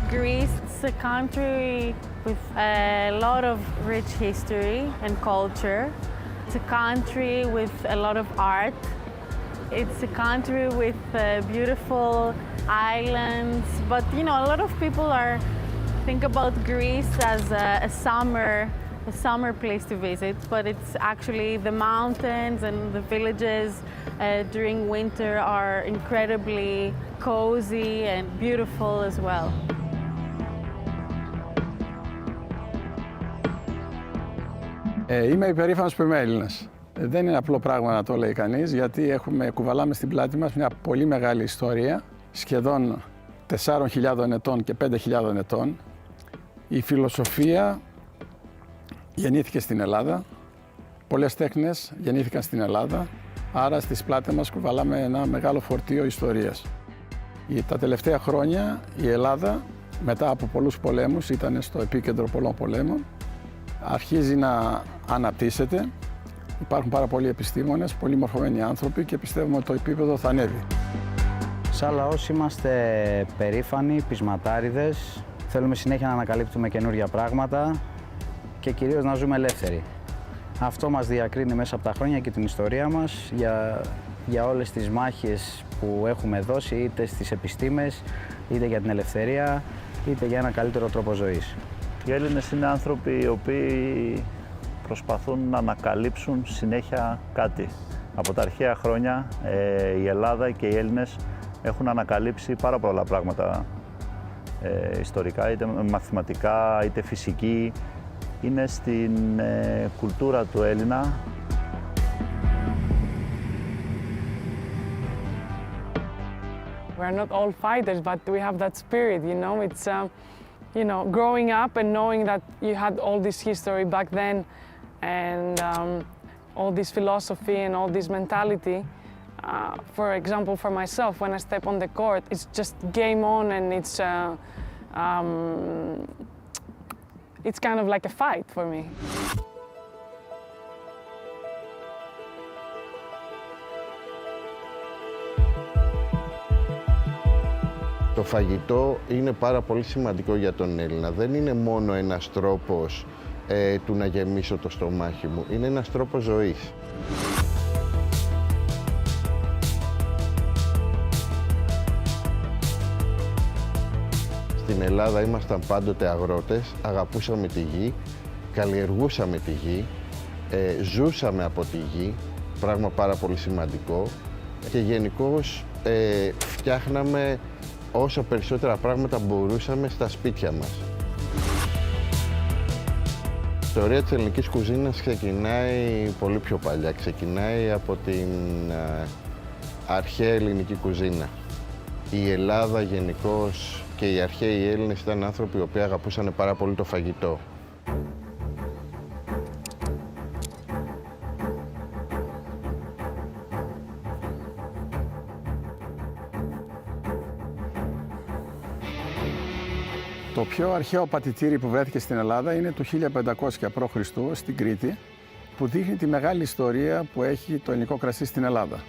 Greece is a country with a lot of rich history and culture. It's a country with a lot of art. It's a country with beautiful islands, but you know, a lot of people think about Greece as a summer place to visit, but it's actually the mountains and the villages during winter are incredibly cozy and beautiful as well. Είμαι υπερήφανος που είμαι Έλληνας. Δεν είναι απλό πράγμα να το λέει κανείς, γιατί κουβαλάμε στην πλάτη μας μια πολύ μεγάλη ιστορία, σχεδόν 4.000 ετών και 5.000 ετών. Η φιλοσοφία γεννήθηκε στην Ελλάδα, πολλές τέχνες γεννήθηκαν στην Ελλάδα, άρα στις πλάτες μας κουβαλάμε ένα μεγάλο φορτίο ιστορίας. Τα τελευταία χρόνια η Ελλάδα, μετά από πολλούς πολέμους, ήταν στο επίκεντρο πολλών πολέμων, αρχίζει να αναπτύσσεται. Υπάρχουν πάρα πολλοί επιστήμονες, πολύ μορφωμένοι άνθρωποι και πιστεύουμε ότι το επίπεδο θα ανέβει. Σαν λαός είμαστε περήφανοι, πεισματάριδες. Θέλουμε συνέχεια να ανακαλύπτουμε καινούργια πράγματα και κυρίως να ζούμε ελεύθεροι. Αυτό μας διακρίνει μέσα από τα χρόνια και την ιστορία μας για όλες τις μάχες που έχουμε δώσει, είτε στις επιστήμες, είτε για την ελευθερία, είτε για ένα καλύτερο τρόπο ζωής. Οι Έλληνες είναι άνθρωποι οι οποίοι προσπαθούν να ανακαλύψουν συνέχεια κάτι. Από τα αρχαία χρόνια η Ελλάδα και οι Έλληνες έχουν ανακαλύψει πάρα πολλά πράγματα ιστορικά, είτε μαθηματικά, είτε φυσική. Είναι στην κουλτούρα του Έλληνα. We're not all fighters, but we have that spirit, you know. It's, you know, growing up and knowing that you had all this history back then and all this philosophy and all this mentality. For example, for myself, when I step on the court, it's just game on and it's kind of like a fight for me. Το φαγητό είναι πάρα πολύ σημαντικό για τον Έλληνα. Δεν είναι μόνο ένας τρόπος του να γεμίσω το στομάχι μου. Είναι ένας τρόπος ζωής. Στην Ελλάδα ήμασταν πάντοτε αγρότες, αγαπούσαμε τη γη, καλλιεργούσαμε τη γη, ζούσαμε από τη γη, πράγμα πάρα πολύ σημαντικό και γενικώς φτιάχναμε όσο περισσότερα πράγματα μπορούσαμε στα σπίτια μας. Η ιστορία της ελληνικής κουζίνας ξεκινάει πολύ πιο παλιά. Ξεκινάει από την αρχαία ελληνική κουζίνα. Η Ελλάδα γενικώς και οι αρχαίοι Έλληνες ήταν άνθρωποι οι οποίοι αγαπούσαν πάρα πολύ το φαγητό. Το πιο αρχαίο πατητήρι που βρέθηκε στην Ελλάδα είναι του 1500 π.Χ. στην Κρήτη, που δείχνει τη μεγάλη ιστορία που έχει το ελληνικό κρασί στην Ελλάδα.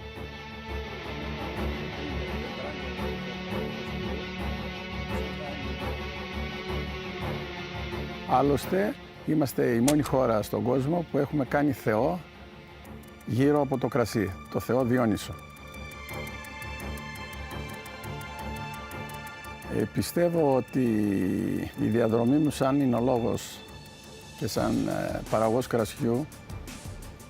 Άλλωστε, είμαστε η μόνη χώρα στον κόσμο που έχουμε κάνει θεό γύρω από το κρασί, το θεό Διόνυσο. Πιστεύω ότι η διαδρομή μου σαν εινολόγος και σαν παραγωγός κρασιού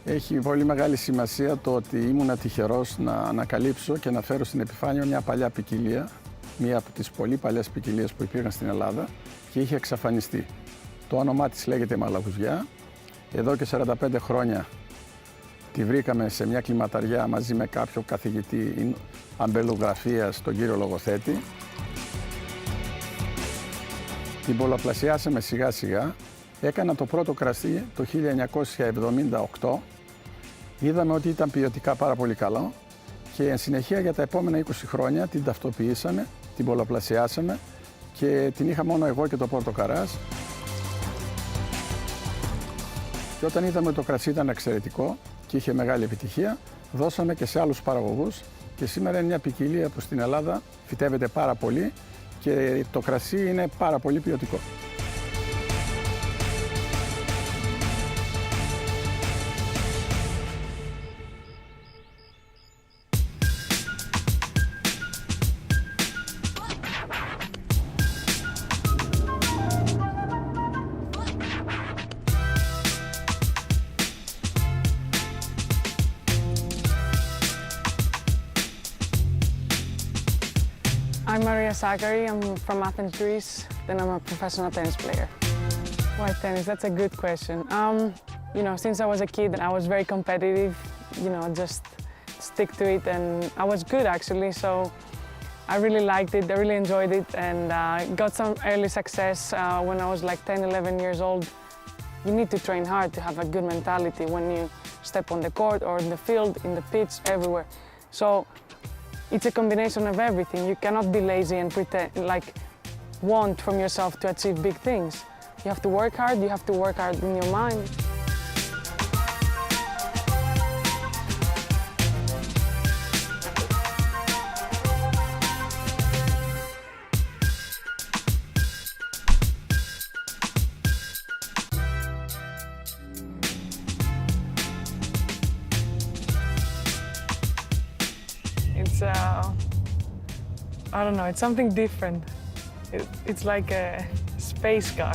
έχει πολύ μεγάλη σημασία το ότι ήμουν τυχερός να ανακαλύψω και να φέρω στην επιφάνεια μια παλιά ποικιλία, μία από τις πολύ παλιές ποικιλίες που υπήρχαν στην Ελλάδα και είχε εξαφανιστεί. Το όνομά της λέγεται Μαλαγουζιά. Εδώ και 45 χρόνια τη βρήκαμε σε μια κλιματαριά μαζί με κάποιο καθηγητή αμπελογραφίας, τον κύριο Λογοθέτη. Την πολλαπλασιάσαμε σιγά σιγά. Έκανα το πρώτο κρασί το 1978. Είδαμε ότι ήταν ποιοτικά πάρα πολύ καλό και εν συνεχεία για τα επόμενα 20 χρόνια την ταυτοποιήσαμε, την πολλαπλασιάσαμε και την είχα μόνο εγώ και το Πόρτο Καράς. Και όταν είδαμε ότι το κρασί ήταν εξαιρετικό και είχε μεγάλη επιτυχία, δώσαμε και σε άλλους παραγωγούς και σήμερα είναι μια ποικιλία που στην Ελλάδα φυτεύεται πάρα πολύ και το κρασί είναι πάρα πολύ ποιοτικό. I'm Maria Sakari, I'm from Athens, Greece, then I'm a professional tennis player. Why tennis? That's a good question. You know, since I was a kid, I was very competitive, you know, just stick to it, and I was good actually, so I really liked it, I really enjoyed it, and got some early success when I was like 10, 11 years old. You need to train hard to have a good mentality when you step on the court or in the field, in the pitch, everywhere. So it's a combination of everything. You cannot be lazy and pretend, like, want from yourself to achieve big things. You have to work hard in your mind. It's, I don't know, it's something different. It's like a space car.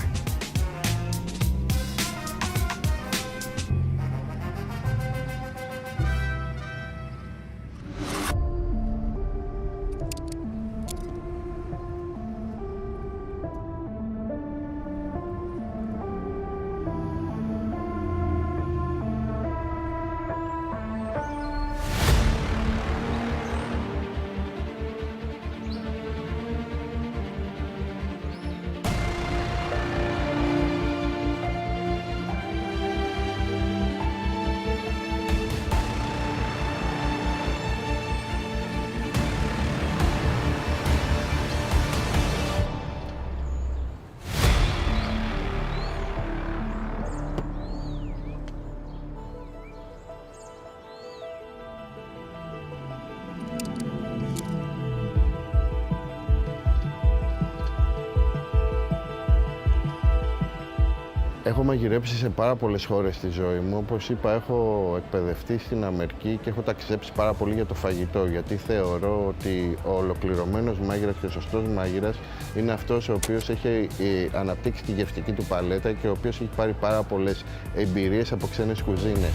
Έχω μαγειρέψει σε πάρα πολλές χώρες στη ζωή μου. Όπως είπα, έχω εκπαιδευτεί στην Αμερική και έχω ταξιδέψει πάρα πολύ για το φαγητό, γιατί θεωρώ ότι ο ολοκληρωμένος μάγειρας και ο σωστός μάγειρας είναι αυτός ο οποίος έχει αναπτύξει τη γευστική του παλέτα και ο οποίος έχει πάρει πάρα πολλές εμπειρίες από ξένες κουζίνες.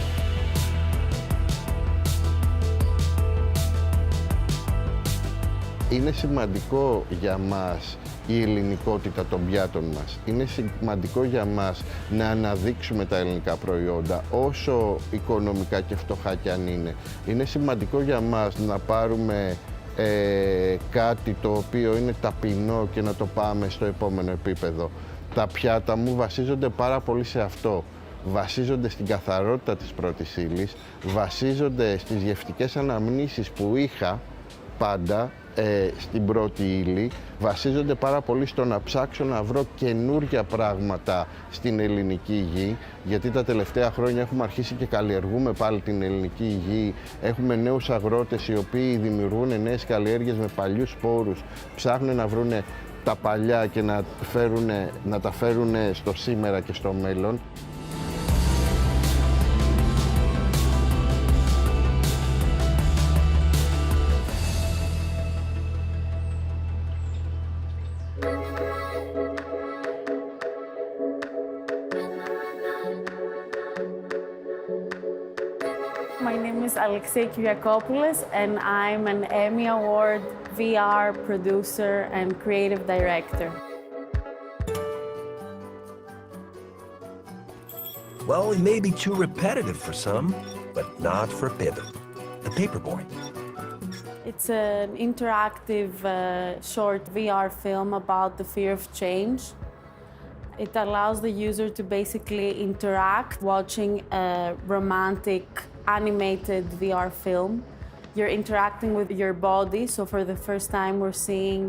Είναι σημαντικό για μας η ελληνικότητα των πιάτων μας. Είναι σημαντικό για μας να αναδείξουμε τα ελληνικά προϊόντα, όσο οικονομικά και φτωχά κι αν είναι. Είναι σημαντικό για μας να πάρουμε κάτι το οποίο είναι ταπεινό και να το πάμε στο επόμενο επίπεδο. Τα πιάτα μου βασίζονται πάρα πολύ σε αυτό. Βασίζονται στην καθαρότητα της πρώτης ύλης, βασίζονται στις γευτικές αναμνήσεις που είχα πάντα στην πρώτη ύλη, βασίζονται πάρα πολύ στο να ψάξω να βρω καινούργια πράγματα στην ελληνική γη, γιατί τα τελευταία χρόνια έχουμε αρχίσει και καλλιεργούμε πάλι την ελληνική γη, έχουμε νέους αγρότες οι οποίοι δημιουργούν νέες καλλιέργειες με παλιούς σπόρους, ψάχνουν να βρουν τα παλιά και να τα φέρουν στο σήμερα και στο μέλλον. My name is Alexei Kyriakopoulos and I'm an Emmy Award VR producer and creative director. Well, it may be too repetitive for some, but not for Pippin, the paperboy. It's an interactive short VR film about the fear of change. It allows the user to basically interact watching a romantic animated VR film. You're interacting with your body, so for the first time we're seeing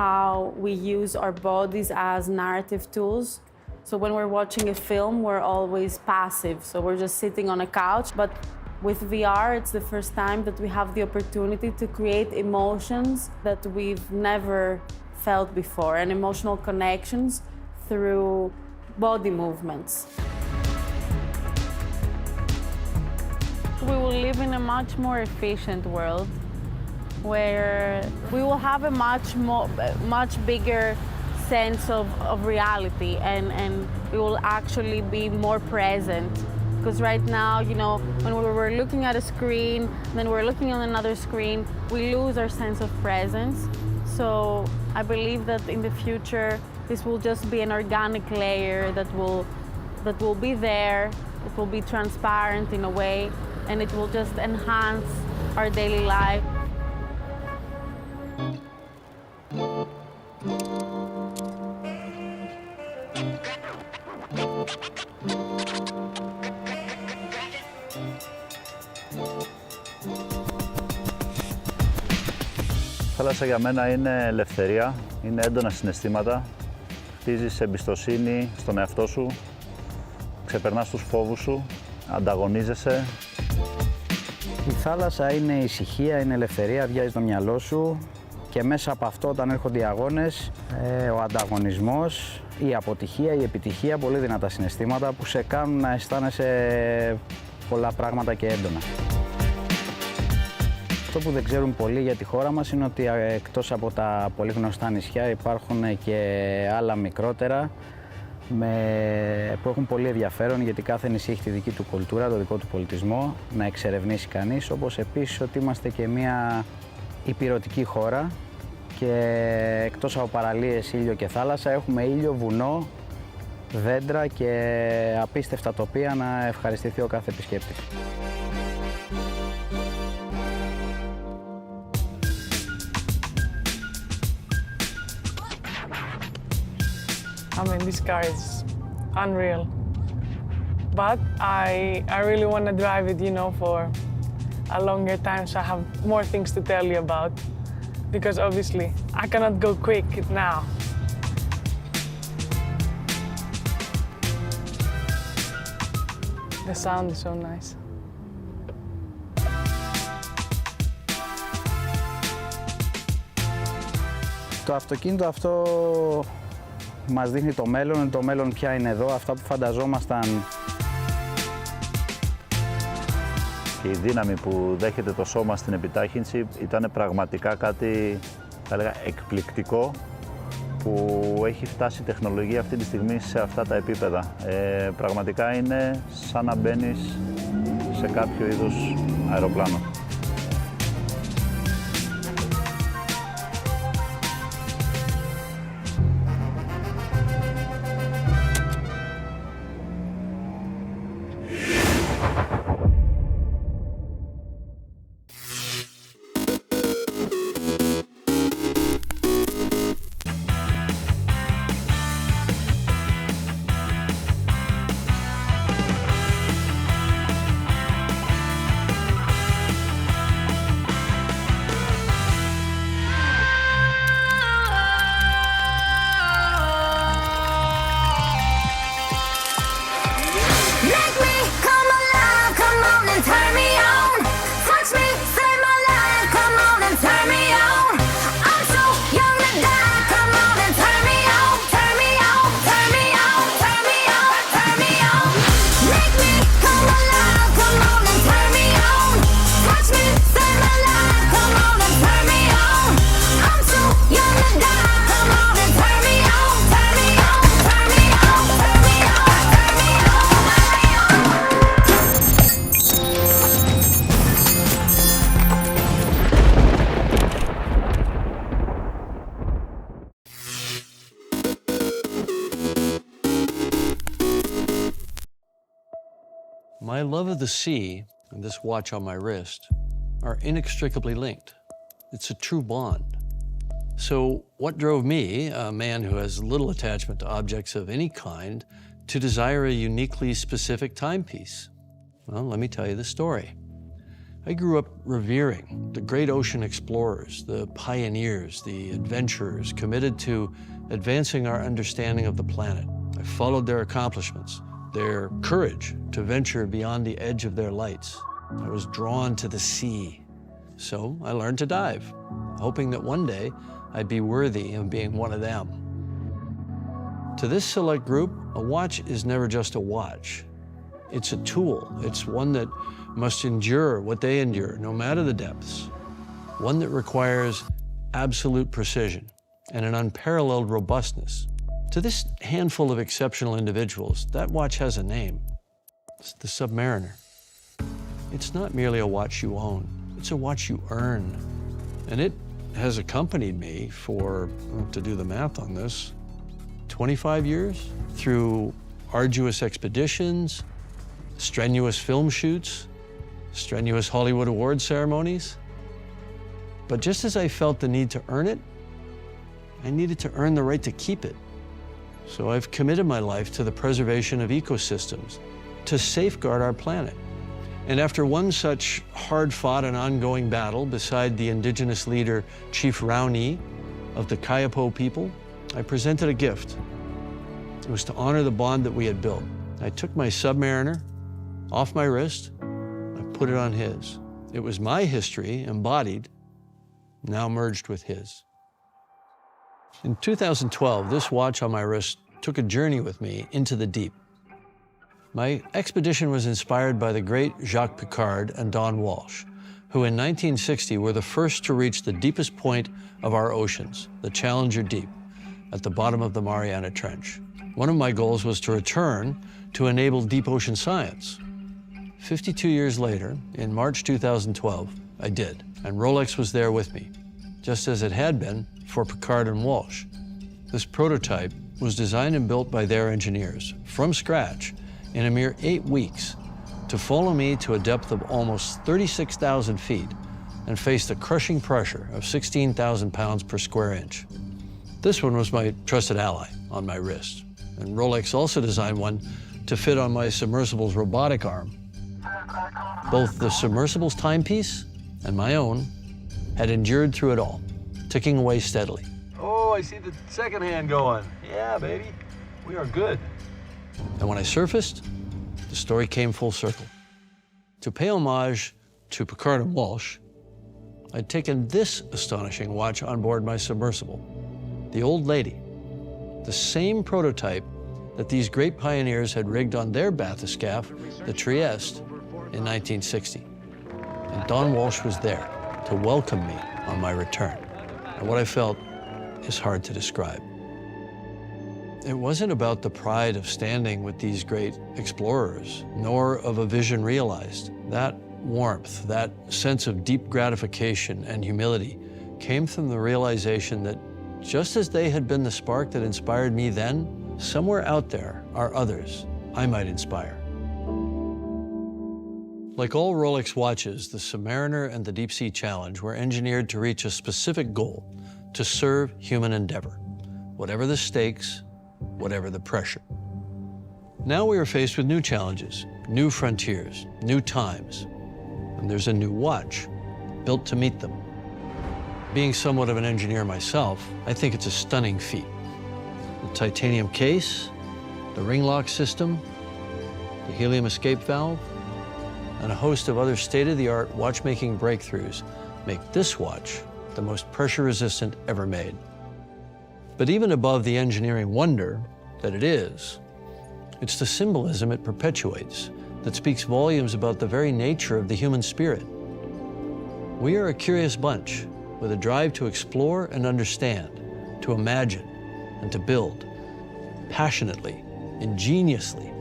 how we use our bodies as narrative tools. So when we're watching a film, we're always passive, so we're just sitting on a couch, but with VR, it's the first time that we have the opportunity to create emotions that we've never felt before, and emotional connections through body movements. We will live in a much more efficient world where we will have a much bigger sense of reality, and we will actually be more present. Because right now, you know, when we're looking at a screen, then we're looking on another screen, we lose our sense of presence. So I believe that in the future, this will just be an organic layer that will be there, it will be transparent in a way, and it will just enhance our daily life. Η θάλασσα για μένα είναι ελευθερία, είναι έντονα συναισθήματα, χτίζεις εμπιστοσύνη στον εαυτό σου, ξεπερνάς τους φόβους σου, ανταγωνίζεσαι. Η θάλασσα είναι ησυχία, είναι ελευθερία, αδειάζει το μυαλό σου και μέσα από αυτό όταν έρχονται οι αγώνες, ο ανταγωνισμός, η αποτυχία, η επιτυχία, πολύ δυνατά συναισθήματα που σε κάνουν να αισθάνεσαι πολλά πράγματα και έντονα. Αυτό που δεν ξέρουν πολλοί για τη χώρα μας είναι ότι εκτός από τα πολύ γνωστά νησιά υπάρχουν και άλλα μικρότερα που έχουν πολύ ενδιαφέρον, γιατί κάθε νησί έχει τη δική του κουλτούρα, το δικό του πολιτισμό να εξερευνήσει κανείς, όπως επίσης ότι είμαστε και μια ηπειρωτική χώρα και εκτός από παραλίες, ήλιο και θάλασσα έχουμε ήλιο, βουνό, δέντρα και απίστευτα τοπία να ευχαριστηθεί ο κάθε επισκέπτης. I mean, this car is unreal. But I really want to drive it, you know, for a longer time, so I have more things to tell you about. Because obviously, I cannot go quick now. The sound is so nice. Το αυτοκίνητο αυτό μας δείχνει το μέλλον πια είναι εδώ, αυτά που φανταζόμασταν. Και η δύναμη που δέχεται το σώμα στην επιτάχυνση ήταν πραγματικά κάτι, θα έλεγα, εκπληκτικό, που έχει φτάσει η τεχνολογία αυτή τη στιγμή σε αυτά τα επίπεδα. Πραγματικά είναι σαν να μπαίνεις σε κάποιο είδους αεροπλάνο. My love of the sea and this watch on my wrist are inextricably linked. It's a true bond. So what drove me, a man who has little attachment to objects of any kind, to desire a uniquely specific timepiece? Well, let me tell you the story. I grew up revering the great ocean explorers, the pioneers, the adventurers committed to advancing our understanding of the planet. I followed their accomplishments, their courage to venture beyond the edge of their lights. I was drawn to the sea. So I learned to dive, hoping that one day I'd be worthy of being one of them. To this select group, a watch is never just a watch. It's a tool. It's one that must endure what they endure, no matter the depths. One that requires absolute precision and an unparalleled robustness. To this handful of exceptional individuals, that watch has a name. It's the Submariner. It's not merely a watch you own, it's a watch you earn. And it has accompanied me for, to do the math on this, 25 years through arduous expeditions, strenuous film shoots, strenuous Hollywood award ceremonies. But just as I felt the need to earn it, I needed to earn the right to keep it. So I've committed my life to the preservation of ecosystems, to safeguard our planet. And after one such hard-fought and ongoing battle beside the indigenous leader, Chief Raoni of the Kayapo people, I presented a gift. It was to honor the bond that we had built. I took my Submariner off my wrist, I put it on his. It was my history, embodied, now merged with his. In 2012, this watch on my wrist took a journey with me into the deep. My expedition was inspired by the great Jacques Piccard and Don Walsh, who in 1960 were the first to reach the deepest point of our oceans, the Challenger Deep, at the bottom of the Mariana Trench. One of my goals was to return to enable deep ocean science. 52 years later, in March 2012, I did, and Rolex was there with me, just as it had been for Piccard and Walsh. This prototype was designed and built by their engineers from scratch in a mere 8 weeks to follow me to a depth of almost 36,000 feet and face the crushing pressure of 16,000 pounds per square inch. This one was my trusted ally on my wrist, and Rolex also designed one to fit on my submersible's robotic arm. Both the submersible's timepiece and my own had endured through it all, ticking away steadily. Oh, I see the second hand going. Yeah, baby, we are good. And when I surfaced, the story came full circle. To pay homage to Piccard and Walsh, I'd taken this astonishing watch on board my submersible, the Old Lady, the same prototype that these great pioneers had rigged on their bathyscaphe, the Trieste, in 1960. And Don Walsh was there to welcome me on my return. And what I felt is hard to describe. It wasn't about the pride of standing with these great explorers, nor of a vision realized. That warmth, that sense of deep gratification and humility came from the realization that just as they had been the spark that inspired me then, somewhere out there are others I might inspire. Like all Rolex watches, the Submariner and the Deep Sea Challenge were engineered to reach a specific goal, to serve human endeavor, whatever the stakes, whatever the pressure. Now we are faced with new challenges, new frontiers, new times, and there's a new watch built to meet them. Being somewhat of an engineer myself, I think it's a stunning feat. The titanium case, the ring lock system, the helium escape valve, and a host of other state-of-the-art watchmaking breakthroughs make this watch the most pressure-resistant ever made. But even above the engineering wonder that it is, it's the symbolism it perpetuates that speaks volumes about the very nature of the human spirit. We are a curious bunch with a drive to explore and understand, to imagine and to build, passionately, ingeniously.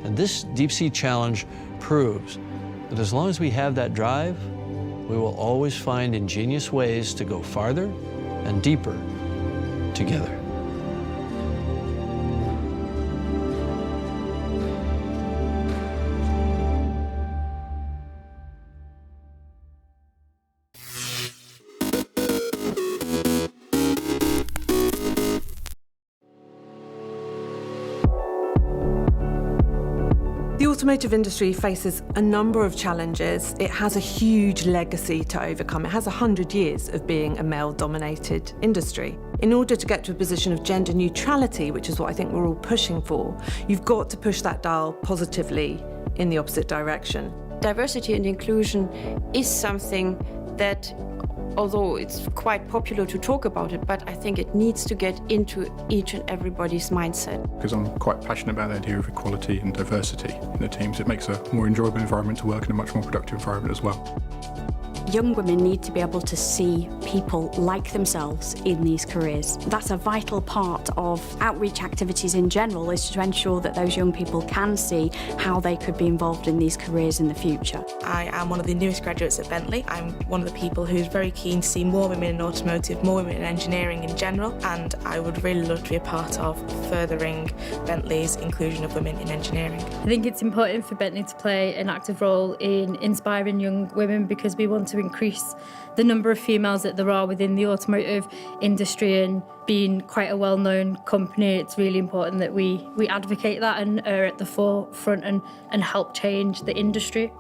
And this Deep Sea Challenge proves that as long as we have that drive, we will always find ingenious ways to go farther and deeper together. The automotive industry faces a number of challenges. It has a huge legacy to overcome. It has 100 years of being a male-dominated industry. In order to get to a position of gender neutrality, which is what I think we're all pushing for, you've got to push that dial positively in the opposite direction. Diversity and inclusion is something that although it's quite popular to talk about it, but I think it needs to get into each and everybody's mindset. Because I'm quite passionate about the idea of equality and diversity in the teams. It makes a more enjoyable environment to work in, a much more productive environment as well. Young women need to be able to see people like themselves in these careers. That's a vital part of outreach activities in general, is to ensure that those young people can see how they could be involved in these careers in the future. I am one of the newest graduates at Bentley. I'm one of the people who's very keen to see more women in automotive, more women in engineering in general, and I would really love to be a part of furthering Bentley's inclusion of women in engineering. I think it's important for Bentley to play an active role in inspiring young women, because we want to increase the number of females that there are within the automotive industry, and being quite a well-known company, it's really important that we advocate that and are at the forefront and help change the industry.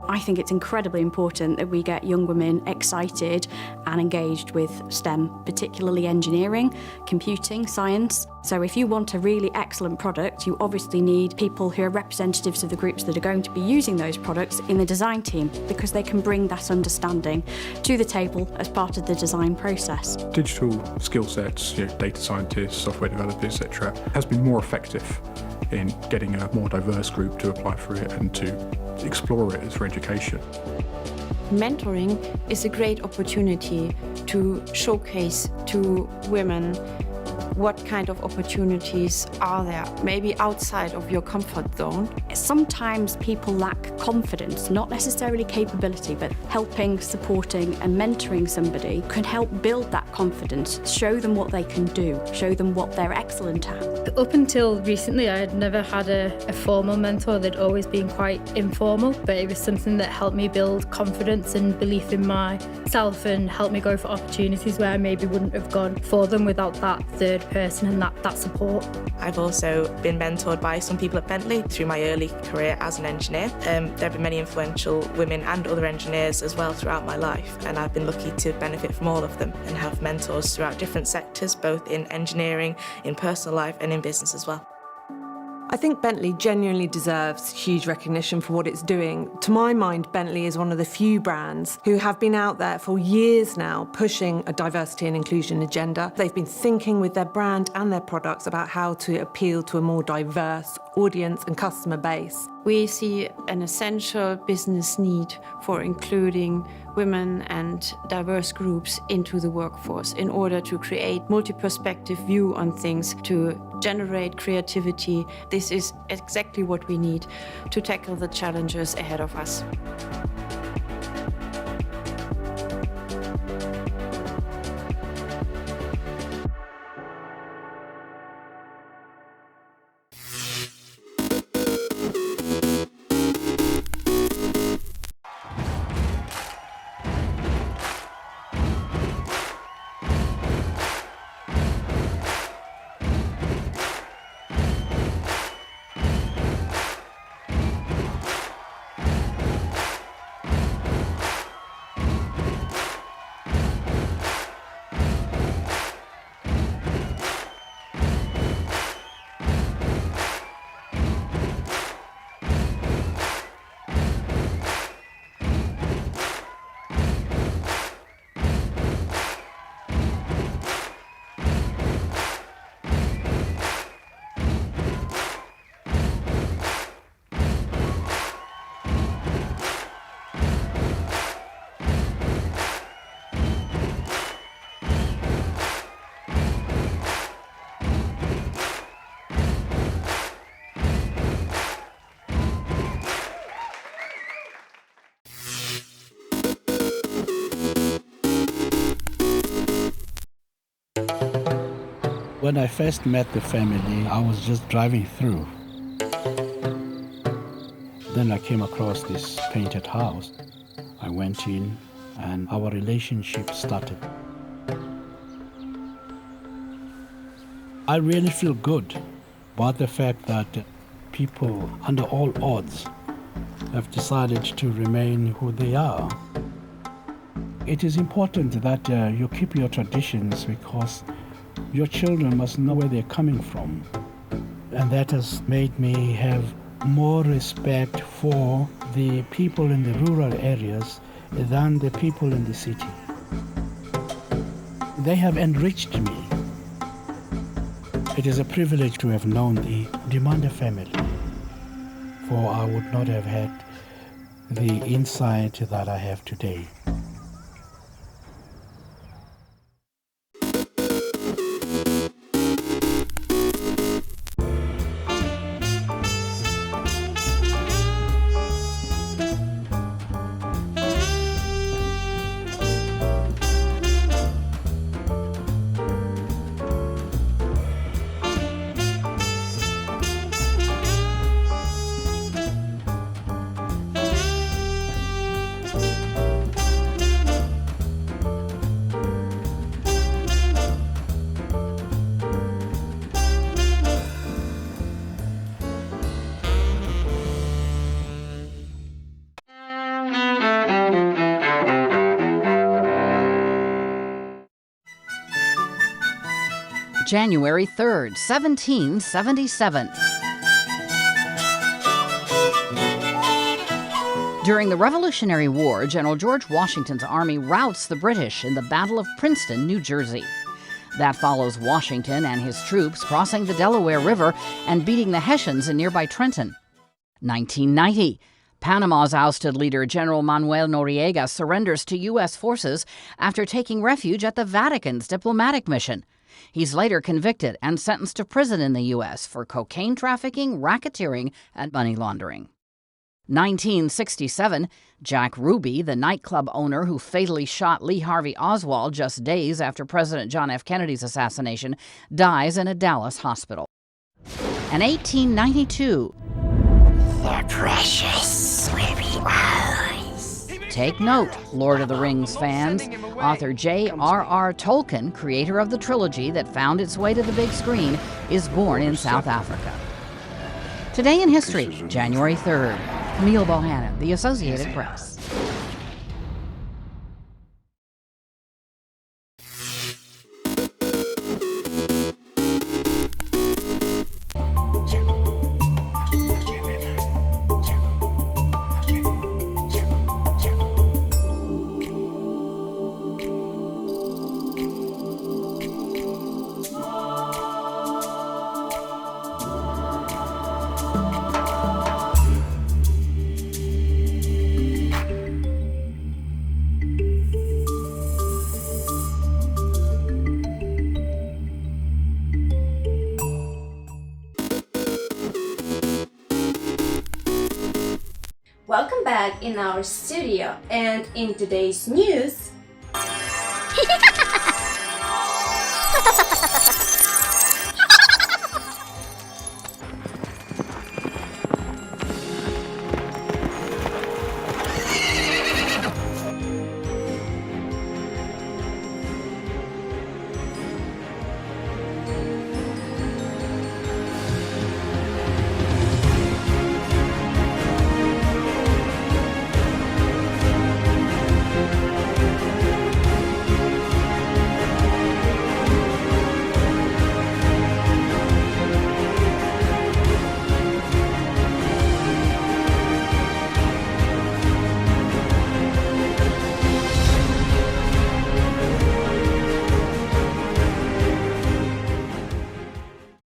I think it's incredibly important that we get young women excited and engaged with STEM, particularly engineering, computing, science. So if you want a really excellent product, you obviously need people who are representatives of the groups that are going to be using those products in the design team, because they can bring that understanding to the table as part of the design process. Digital skill sets, data scientists, software developers, etc., has been more effective in getting a more diverse group to apply for it and to explore it as for education. Mentoring is a great opportunity to showcase to women what kind of opportunities are there, maybe outside of your comfort zone. Sometimes people lack confidence, not necessarily capability, but helping, supporting and mentoring somebody can help build that confidence, show them what they can do, show them what they're excellent at. Up until recently, I had never had a formal mentor. They'd always been quite informal, but it was something that helped me build confidence and belief in myself and helped me go for opportunities where I maybe wouldn't have gone for them without that third person and that support. I've also been mentored by some people at Bentley through my early career as an engineer. There have been many influential women and other engineers as well throughout my life, and I've been lucky to benefit from all of them and have mentors throughout different sectors, both in engineering, in personal life and in business as well. I think Bentley genuinely deserves huge recognition for what it's doing. To my mind, Bentley is one of the few brands who have been out there for years now pushing a diversity and inclusion agenda. They've been thinking with their brand and their products about how to appeal to a more diverse audience and customer base. We see an essential business need for including women and diverse groups into the workforce in order to create multi-perspective view on things, to generate creativity. This is exactly what we need to tackle the challenges ahead of us. When I first met the family, I was just driving through. Then I came across this painted house. I went in and our relationship started. I really feel good about the fact that people, under all odds, have decided to remain who they are. It is important that you keep your traditions, because your children must know where they're coming from. And that has made me have more respect for the people in the rural areas than the people in the city. They have enriched me. It is a privilege to have known the Dimanda family, for I would not have had the insight that I have today. January 3rd, 1777. During the Revolutionary War, General George Washington's army routs the British in the Battle of Princeton, New Jersey. That follows Washington and his troops crossing the Delaware River and beating the Hessians in nearby Trenton. 1990. Panama's ousted leader, General Manuel Noriega, surrenders to U.S. forces after taking refuge at the Vatican's diplomatic mission. He's later convicted and sentenced to prison in the U.S. for cocaine trafficking, racketeering, and money laundering. 1967, Jack Ruby, the nightclub owner who fatally shot Lee Harvey Oswald just days after President John F. Kennedy's assassination, dies in a Dallas hospital. And 1892, the precious will be ours. Take note, Lord of the Rings fans. Author J.R.R. Tolkien, creator of the trilogy that found its way to the big screen, is born in South Africa. Today in history, January 3rd. Camille Bohannon, The Associated Press. Welcome back in our studio, and in today's news,